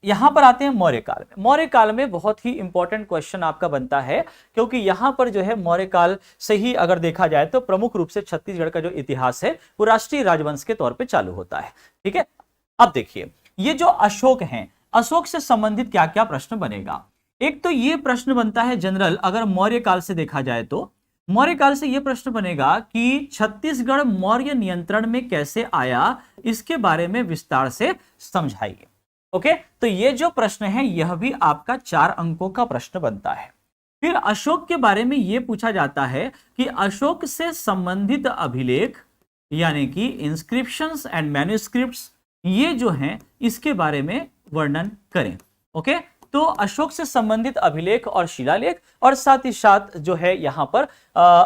यहां पर आते हैं मौर्य काल में। मौर्य काल में बहुत ही इंपॉर्टेंट क्वेश्चन आपका बनता है, क्योंकि यहां पर जो है मौर्य काल से ही अगर देखा जाए तो प्रमुख रूप से छत्तीसगढ़ का जो इतिहास है वो राष्ट्रीय राजवंश के तौर पे चालू होता है। ठीक है, अब देखिए ये जो अशोक हैं, अशोक से संबंधित क्या क्या प्रश्न बनेगा। एक तो ये प्रश्न बनता है जनरल, अगर मौर्य काल से देखा जाए तो मौर्य काल से यह प्रश्न बनेगा कि छत्तीसगढ़ मौर्य नियंत्रण में कैसे आया, इसके बारे में विस्तार से समझाइए। ओके, तो ये जो प्रश्न है यह भी आपका 4 अंकों का प्रश्न बनता है। फिर अशोक के बारे में यह पूछा जाता है कि अशोक से संबंधित अभिलेख यानी कि इंस्क्रिप्शंस एंड मैन्युस्क्रिप्ट्स ये जो हैं इसके बारे में वर्णन करें। ओके, तो अशोक से संबंधित अभिलेख और शिलालेख और साथ ही साथ जो है यहां पर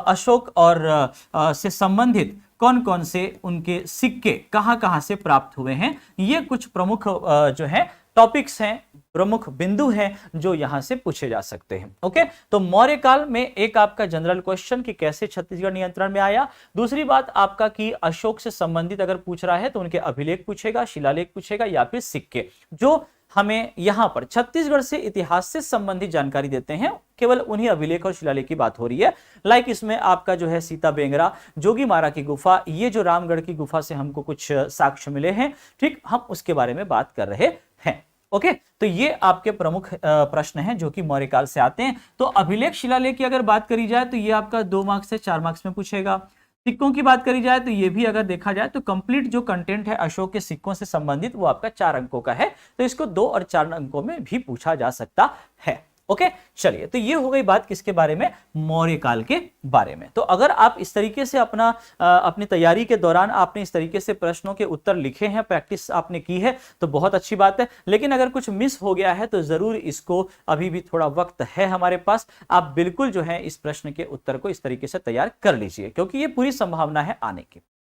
अशोक और से संबंधित कौन कौन से उनके सिक्के कहां कहां से प्राप्त हुए हैं, ये कुछ प्रमुख जो है टॉपिक्स हैं, प्रमुख बिंदु हैं जो यहां से पूछे जा सकते हैं। ओके, तो मौर्य काल में एक आपका जनरल क्वेश्चन कि कैसे छत्तीसगढ़ नियंत्रण में आया। दूसरी बात आपका कि अशोक से संबंधित अगर पूछ रहा है तो उनके अभिलेख पूछेगा, शिलालेख पूछेगा या फिर सिक्के, जो हमें यहां पर छत्तीसगढ़ से इतिहास से संबंधित जानकारी देते हैं। केवल उन्हीं अभिलेख और शिलालेख की बात हो रही है। लाइक इसमें आपका जो है सीता बेंगरा, जोगी मारा की गुफा, ये जो रामगढ़ की गुफा से हमको कुछ साक्ष्य मिले हैं, ठीक, हम उसके बारे में बात कर रहे हैं। ओके, तो ये आपके प्रमुख प्रश्न हैं जो कि मौर्य काल से आते हैं। तो अभिलेख शिलालेख की अगर बात करी जाए तो ये आपका 2 मार्क्स से 4 मार्क्स में पूछेगा। सिक्कों की बात करी जाए तो ये भी अगर देखा जाए तो कंप्लीट जो कंटेंट है अशोक के सिक्कों से संबंधित वो आपका 4 अंकों का है, तो इसको 2 और 4 अंकों में भी पूछा जा सकता है। ओके, चलिए, तो ये हो गई बात किसके बारे में, मौर्य काल के बारे में। तो अगर आप इस तरीके से अपनी तैयारी के दौरान आपने इस तरीके से प्रश्नों के उत्तर लिखे हैं, प्रैक्टिस आपने की है तो बहुत अच्छी बात है। लेकिन अगर कुछ मिस हो गया है तो जरूर इसको, अभी भी थोड़ा वक्त है हमारे पास, आप बिल्कुल जो है इस प्रश्न के उत्तर को इस तरीके से तैयार कर लीजिए, क्योंकि ये पूरी संभावना है आने की। ठीक,